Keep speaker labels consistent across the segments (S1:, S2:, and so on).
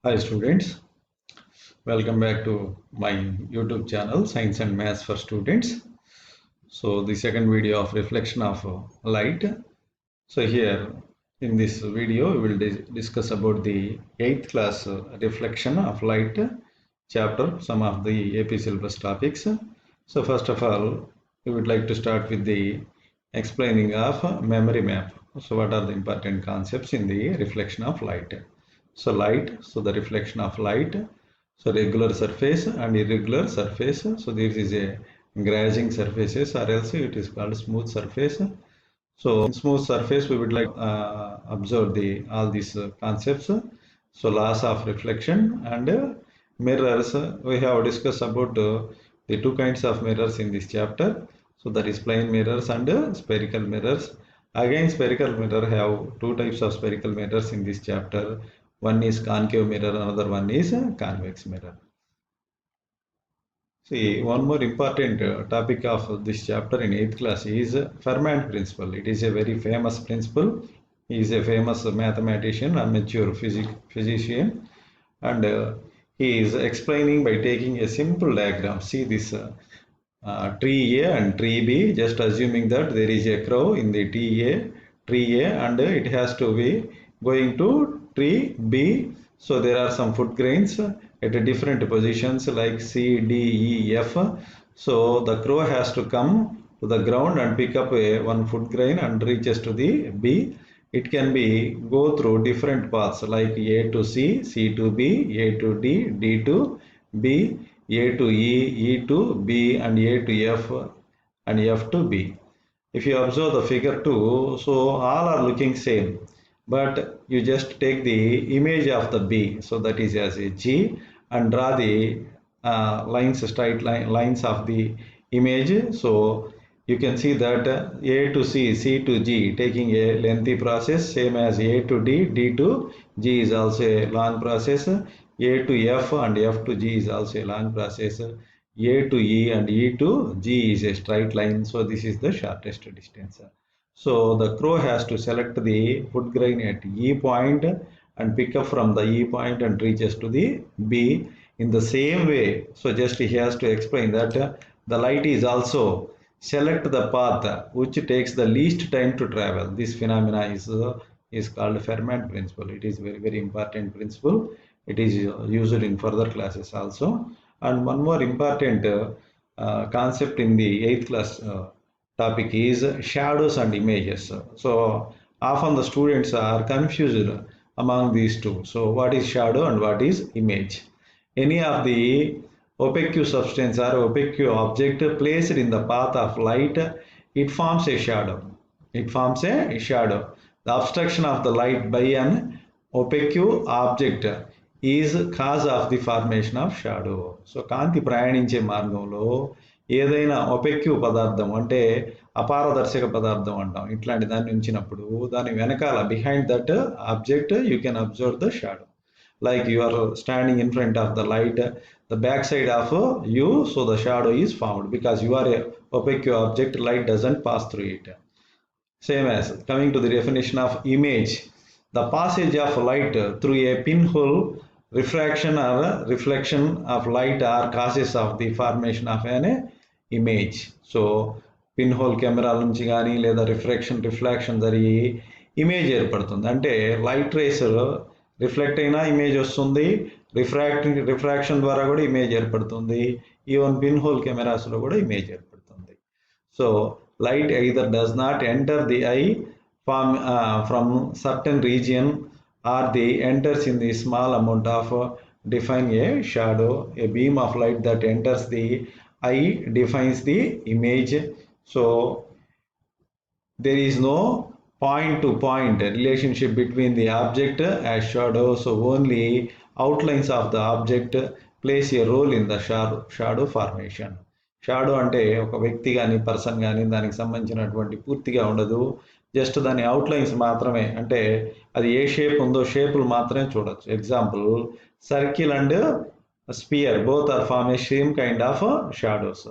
S1: Hi students, welcome back to my YouTube channel Science and Maths for Students. So the second video of reflection of light. So here in this video we will discuss about the 8th class reflection of light chapter, some of the AP syllabus topics. So first of all, we would like to start with the explaining of memory map. So what are the important concepts in the reflection of light? So light, so the reflection of light, so regular surface and irregular surface. So this is a grazing surfaces or else it is called smooth surface. So in smooth surface we would like observe the all these concepts. So laws of reflection and mirrors. We have discussed about the two kinds of mirrors in this chapter. So that is plane mirrors and spherical mirrors. Again, spherical mirror have two types of spherical mirrors in this chapter. One is concave mirror, another one is convex mirror. See, one more important topic of this chapter in 8th class is Fermat principle. It is a very famous principle. He is a famous mathematician, amateur physician, and he is explaining by taking a simple diagram. See this tree A and tree B, just assuming that there is a crow in the tree A and it has to be going to tree B. So there are some food grains at different positions like C, D, E, F. So the crow has to come to the ground and pick up one food grain and reaches to the B. It can be go through different paths like A to C, C to B, A to D, D to B, A to E, E to B, and A to F, and F to B. If you observe the figure 2, so all are looking same, but you just take the image of the B, so that is as a G, and draw the straight lines of the image. So you can see that A to C, C to G taking a lengthy process, same as A to D, D to G is also a long process. A to F and F to G is also a long process. A to E and E to G is a straight line. So this is the shortest distance. So the crow has to select the food grain at E point and pick up from the E point and reaches to the B in the same way. So just he has to explain that the light is also select the path which takes the least time to travel. This phenomena is called Fermat principle. It is very important principle. It is used in further classes also. And one more important concept in the 8th class topic is shadows and images. So often the students are confused among these two. So what is shadow and what is image? Any of the opaque substance or opaque object placed in the path of light, it forms a shadow. It forms a shadow. The obstruction of the light by an opaque object is cause of the formation of shadow. So కాంతి ప్రయాణించే మార్గంలో ఏదైనా opaque పదార్థం అంటే అపారదర్శక పదార్థం అంటాం, ఇట్లాంటి దాన్ని ఉంచినప్పుడు దాని వెనకాల behind that object you can observe the shadow. Like you are standing in front of the light, the back side of you, so the shadow is formed because you are a opaque object, light doesn't pass through it. Same as coming to the definition of image, the passage of light through a pinhole, refraction or reflection of light are causes of the formation of an image. So pinhole camera నుంచి కానీ లేదా refraction జరిగి image ఏర్పడుతుంది. అంటే light race reflect అయినా image వస్తుంది, refraction ద్వారా కూడా ఇమేజ్ ఏర్పడుతుంది, ఈవెన్ పిన్ హోల్ కెమెరాస్లో కూడా ఇమేజ్ ఏర్పడుతుంది. So light either does not enter the eye from certain region or the enters in the small amount of define a shadow. A beam of light that enters the eye defines the image. So there is no point to point relationship between the object as shadow. So only outlines of the object plays a role in the shadow formation. Shadow అంటే ఒక వ్యక్తి కానీ person కానీ దానికి సంబంధించినటువంటి పూర్తిగా ఉండదు, just దాని అవుట్లైన్స్ మాత్రమే. అంటే అది ఏ షేప్ ఉందో షేపులు మాత్రమే చూడొచ్చు. Example circle and sphere both are form a same kind of shadows,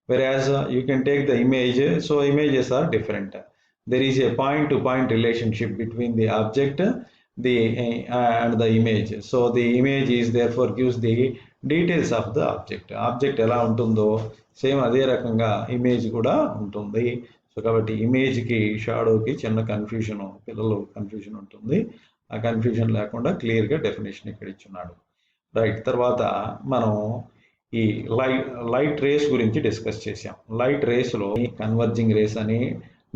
S1: whereas you can take the image, so images are different. There is a point to point relationship between the object and the image. So the image is therefore gives the details of the object. Object ఎలా ఉంటుందో same అదే రకంగా image కూడా ఉంటుంది. So కాబట్టి ఇమేజ్కి షాడోకి చిన్న పిల్లలు confusion ఉంటుంది. ఆ కన్ఫ్యూజన్ లేకుండా క్లియర్గా డెఫినేషన్ ఇక్కడ ఇచ్చున్నాడు. రైట్, తర్వాత మనం ఈ లైట్ రేస్ గురించి డిస్కస్ చేసాం. లైట్ రేస్లో కన్వర్జింగ్ రేస్ అని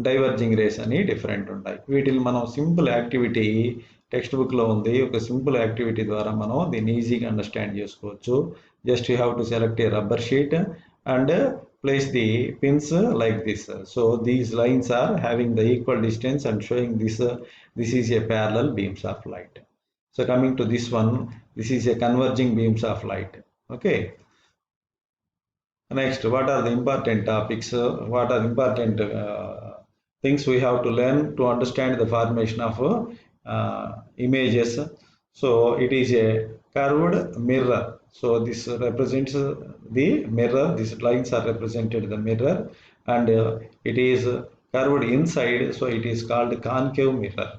S1: డైవర్జింగ్ రేస్ అని డిఫరెంట్ ఉంటాయి. వీటిని మనం సింపుల్ యాక్టివిటీ టెక్స్ట్ బుక్లో ఉంది, ఒక సింపుల్ యాక్టివిటీ ద్వారా మనం దీన్ని ఈజీగా అండర్స్టాండ్ చేసుకోవచ్చు. Just you have to select A rubber sheet and place the pins like this. So these lines are having the equal distance and showing this is a parallel beams of light. So coming to this one, this is a converging beams of light. Okay, next, what are the important topics, what are important things we have to learn to understand the formation of images. So it is a curved mirror. So this represents the mirror, these lines are represented the mirror, and it is curved inside, so it is called concave mirror.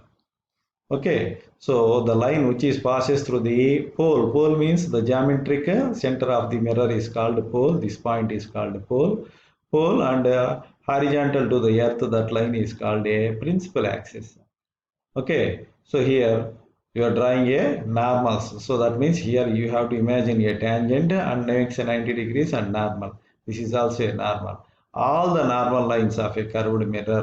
S1: Okay, so the line which is passes through the pole means the geometric center of the mirror is called pole. This point is called pole, and horizontal to the earth, that line is called a principal axis. Okay, so here you are drawing a normals, so that means here you have to imagine a tangent and makes a 90 degrees and normal. This is also a normal. All the normal lines of a curved mirror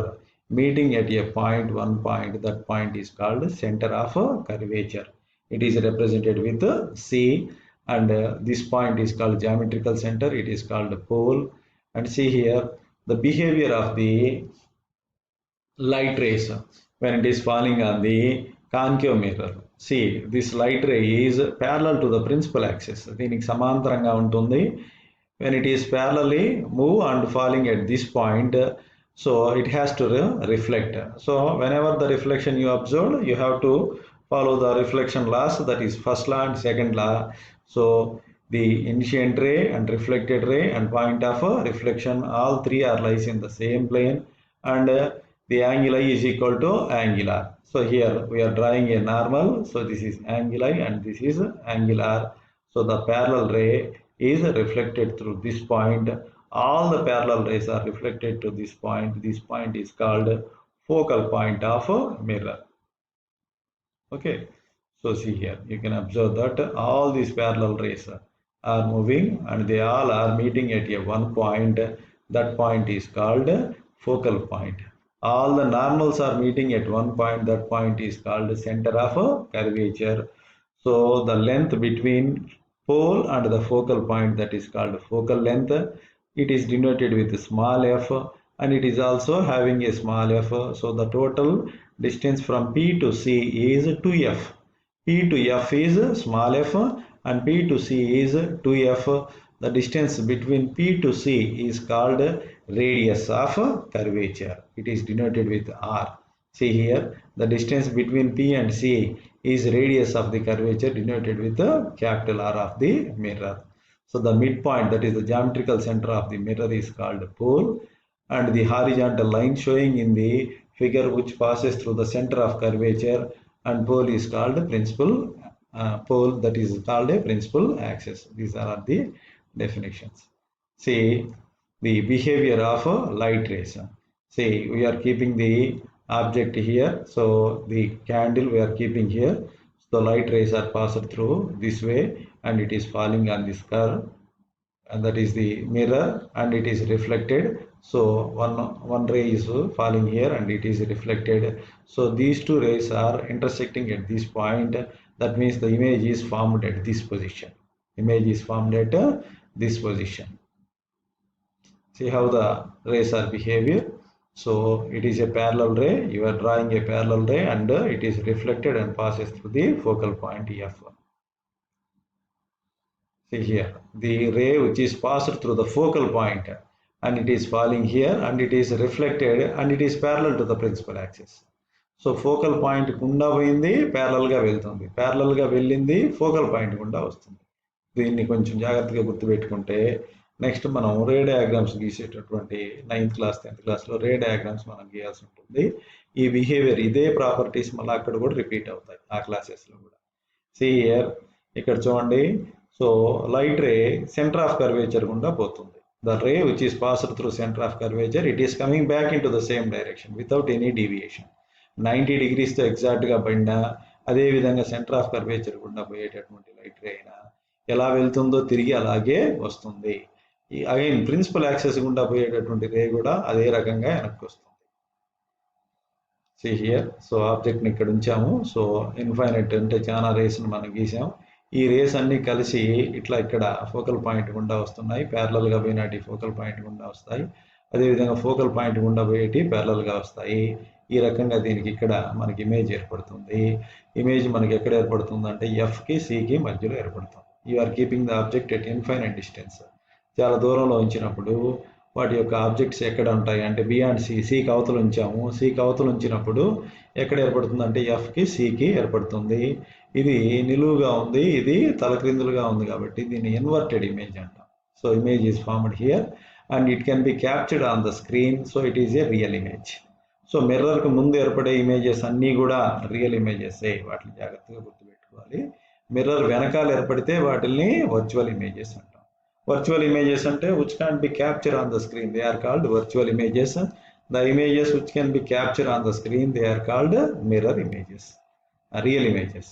S1: meeting at a point, one point, that point is called center of curvature. It is represented with C, and this point is called geometrical center, it is called pole. And see here the behavior of the light rays when it is falling on the concave mirror. See, this light ray is parallel to the principal axis. దీనికి సమాంతరంగా ఉంటుంది. When it is parallelly move and falling at this point, so it has to reflect. So whenever the reflection you observe, you have to follow the reflection laws, that is first law and second law. So the incident ray and reflected ray and point of reflection, all three are lies in the same plane, and the anguli is equal to angular. So here we are drawing a normal, so this is anguli and this is angular. So the parallel ray is reflected through this point. All the parallel rays are reflected to this point. This point is called focal point of mirror. Okay, so see here, you can observe that all these parallel rays are moving and they all are meeting at a one point. That point is called focal point. All the normals are meeting at one point, that point is called center of curvature. So the length between pole and the focal point, that is called focal length, it is denoted with small f, and it is also having a small f. So the total distance from P to C is 2f. P to f is small f and P to C is 2f. The distance between P to C is called radius of curvature. It is denoted with R. See here, the distance between P and C is radius of the curvature, denoted with the capital R of the mirror. So the midpoint, that is the geometrical center of the mirror, is called pole, and the horizontal line showing in the figure which passes through the center of curvature and pole is called principal pole, that is called a principal axis. These are the definitions. See the behavior of light rays. See, we are keeping the object here, so the candle we are keeping here, so the light rays are passed through this way and it is falling on this curve, and that is the mirror, and it is reflected. So one ray is falling here and it is reflected. So these two rays are intersecting at this point. That means the image is formed at this position. Image is formed at this position. See how the rays are behaving. So it is a parallel ray, you are drawing a parallel ray, and it is reflected and passes through the focal point F. See here, the ray which is passed through the focal point and it is falling here and it is reflected and it is parallel to the principal axis. So focal point గుండా పోయింది, ప్యారలల్గా వెళ్తుంది, ప్యారలల్గా వెళ్ళింది focal point గుండా వస్తుంది. దీన్ని కొంచెం జాగ్రత్తగా గుర్తుపెట్టుకుంటే నెక్స్ట్ మనం రే డయాగ్రామ్స్ గీసేటటువంటి 9th క్లాస్ 10th క్లాస్లో రే డయాగ్రామ్స్ మనం గీయాల్సి ఉంటుంది. ఈ బిహేవియర్ ఇదే ప్రాపర్టీస్ మళ్ళీ అక్కడ కూడా రిపీట్ అవుతాయి ఆ క్లాసెస్లో కూడా. సి హియర్, ఇక్కడ చూడండి. So light ray centre of curvature గుండా పోతుంది. The ray which is passed through centre of curvature, it is coming back in to the same direction without any deviation. 90 degreesతో ఎగ్జాక్ట్గా పడినా, అదేవిధంగా సెంటర్ ఆఫ్ కర్వేచర్ గుండా పోయేటటువంటి light ray అయినా ఎలా వెళ్తుందో తిరిగి అలాగే వస్తుంది. అగైన్ ప్రిన్సిపల్ యాక్సెస్ గుండా పోయేటటువంటి రే కూడా అదే రకంగా వెనక్కి వస్తుంది. సి హియర్, సో ఆబ్జెక్ట్ని ఇక్కడ ఉంచాము. సో ఇన్ఫైనైట్ అంటే చాలా రేస్ని మనం గీసాం. ఈ రేస్ అన్నీ కలిసి ఇట్లా ఇక్కడ ఫోకల్ పాయింట్ గుండా వస్తున్నాయి. ప్యారలల్గా పోయినటి ఫోకల్ పాయింట్ గుండా వస్తాయి. అదేవిధంగా ఫోకల్ పాయింట్ గుండా పోయేటి ప్యారలల్గా వస్తాయి. ఈ రకంగా దీనికి ఇక్కడ మనకి ఇమేజ్ ఏర్పడుతుంది. ఇమేజ్ మనకి ఎక్కడ ఏర్పడుతుంది అంటే ఎఫ్కి సికి మధ్యలో ఏర్పడుతుంది. You are keeping the object at infinite distance. చాలా దూరంలో ఉంచినప్పుడు వాటి యొక్క ఆబ్జెక్ట్స్ ఎక్కడ ఉంటాయి అంటే బియాండ్ సికి అవతలు ఉంచాము. సికి అవతలు ఉంచినప్పుడు ఎక్కడ ఏర్పడుతుంది అంటే ఎఫ్కి సికి ఏర్పడుతుంది. ఇది నిలువుగా ఉంది, ఇది తలక్రిందులుగా ఉంది కాబట్టి దీన్ని ఇన్వర్టెడ్ ఇమేజ్ అంటాం. So image is formed here and it can be captured on the screen. So it is a real image. So మిర్రర్కి ముందు ఏర్పడే ఇమేజెస్ అన్నీ కూడా రియల్ ఇమేజెస్. వాటిని జాగ్రత్తగా గుర్తుపెట్టుకోవాలి. మిర్రర్ వెనకాల ఏర్పడితే వాటిని వర్చువల్ ఇమేజెస్ అంటాం. Virtual images ante which can't be captured on the screen, they are called virtual images. The images which can be captured on the screen, they are called mirror images, real images.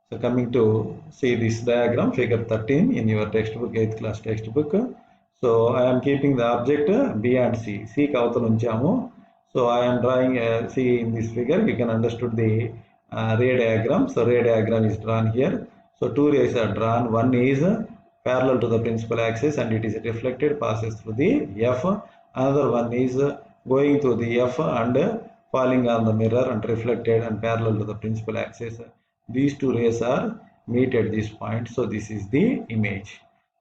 S1: So coming to see this diagram, figure 13 in your textbook, 8th class textbook. So I am keeping the object B and C. C కి అవతల ఉంచాము. So I am drawing see in this figure you can understood the ray diagram. So ray diagram is drawn here. So two rays are drawn. One is parallel to the principal axis and it is reflected, passes through the F. Another one is going through the F and falling on the mirror and reflected and parallel to the principal axis. These two rays are meet at this point. So this is the image.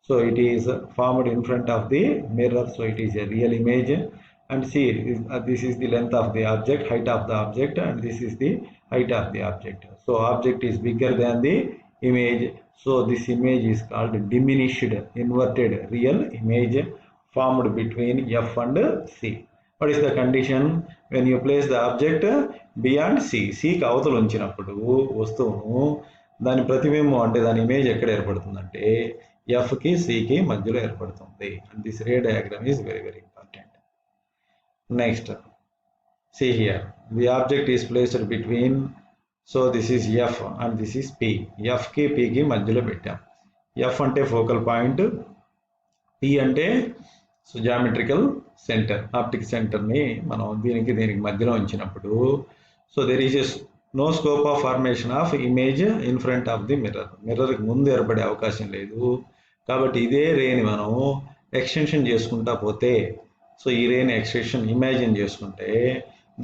S1: So it is formed in front of the mirror. So it is a real image. And see, this is the length of the object, height of the object, and this is the height of the object. So object is bigger than the image. So this image is called diminished inverted real image formed between F and C. What is the condition? When you place the object beyond C, C కి అవతల ఉంచినప్పుడు వస్తువును దాని ప్రతిబింబం అంటే దాని image ఎక్కడ ఏర్పడుతుందంటే ఎఫ్కి సికి మధ్యలో ఏర్పడుతుంది. And this ray diagram is very very important. Next, see here, the object is placed between. So this is F and this is P. ఎఫ్కి పికి మధ్యలో పెట్టాం. ఎఫ్ అంటే ఫోకల్ పాయింట్, పి అంటే సో జామెట్రికల్ సెంటర్, ఆప్టిక్ సెంటర్ని మనం దీనికి మధ్యలో ఉంచినప్పుడు so there is no scope of formation of image in front of the mirror. మిర్రర్కి ముందు ఏర్పడే అవకాశం లేదు. కాబట్టి ఇదే రేని మనం ఎక్స్టెన్షన్ చేసుకుంటా పోతే, సో ఈ రేని ఎక్స్టెన్షన్ ఇమాజిన్ చేసుకుంటే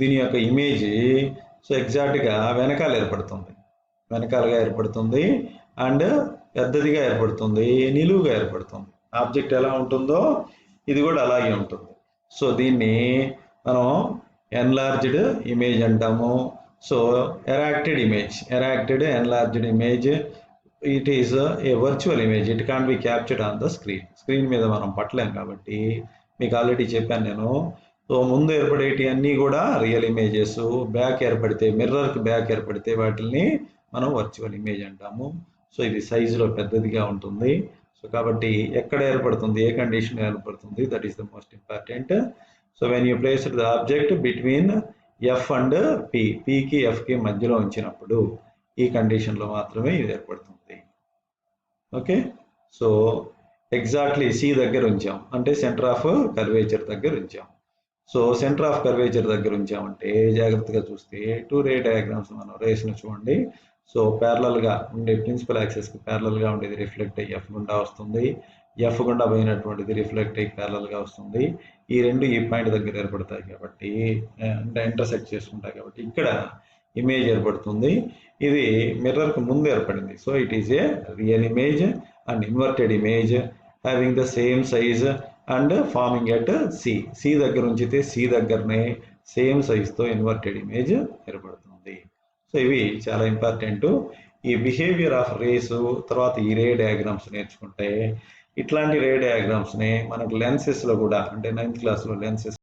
S1: దీని యొక్క ఇమేజ్ సో ఎగ్జాక్ట్గా వెనకాల ఏర్పడుతుంది, వెనకాలగా ఏర్పడుతుంది అండ్ పెద్దదిగా ఏర్పడుతుంది, నిలువుగా ఏర్పడుతుంది. ఆబ్జెక్ట్ ఎలా ఉంటుందో ఇది కూడా అలాగే ఉంటుంది. సో దీన్ని మనం ఎన్లార్జ్డ్ ఇమేజ్ అంటాము. So erected image, erected enlarged image, it is a virtual image. It can be captured on the screen. Screen మీద మనం పట్టలేం కాబట్టి మీకు ఆల్రెడీ చెప్పాను నేను. సో ముందు ఏర్పడేటి అన్నీ కూడా రియల్ ఇమేజెస్. బ్యాక్ ఏర్పడితే, మిర్రర్కి బ్యాక్ ఏర్పడితే వాటిని మనం వర్చువల్ ఇమేజ్ అంటాము. సో ఇది సైజులో పెద్దదిగా ఉంటుంది. సో కాబట్టి ఎక్కడ ఏర్పడుతుంది, ఏ కండిషన్ ఏర్పడుతుంది, that is the most important. So when you place the object between F and P, పికి ఎఫ్కి మధ్యలో ఉంచినప్పుడు ఈ కండిషన్లో మాత్రమే ఇది ఏర్పడుతుంది. ఓకే, సో ఎగ్జాక్ట్లీ సి దగ్గర ఉంచాం అంటే సెంటర్ ఆఫ్ కర్వేచర్ దగ్గర ఉంచాం. సో సెంటర్ ఆఫ్ కర్వేచర్ దగ్గర ఉంచామంటే జాగ్రత్తగా చూస్తే టూ రే డయాగ్రామ్స్ మనం రేస్ను చూడండి. సో ప్యారలల్గా ఉండే ప్రిన్సిపల్ యాక్సెస్కి ప్యారలల్గా ఉండేది రిఫ్లెక్ట్ అయ్యి ఎఫ్ గుండా వస్తుంది, ఎఫ్ గుండా పోయినటువంటిది రిఫ్లెక్ట్ అయ్యి ప్యారలల్గా వస్తుంది. ఈ రెండు ఈ పాయింట్ దగ్గర ఏర్పడతాయి కాబట్టి అంటే ఇంటర్సెక్ట్ చేసుకుంటాయి కాబట్టి ఇక్కడ ఇమేజ్ ఏర్పడుతుంది. ఇది మిర్రర్కి ముందు ఏర్పడింది. So it is a real image and inverted image having the same size and forming at C. C దగ్గర ఉంచితే సి దగ్గరనే సేమ్ సైజ్తో ఇన్వర్టెడ్ ఇమేజ్ ఏర్పడుతుంది. సో ఇవి చాలా ఇంపార్టెంట్. ఈ బిహేవియర్ ఆఫ్ రేసు తర్వాత ఈ రే డయాగ్రామ్స్ నేర్చుకుంటే ఇట్లాంటి రే డయాగ్రామ్స్ని మనకు లెన్సెస్లో కూడా, అంటే 9th క్లాస్లో లెన్సెస్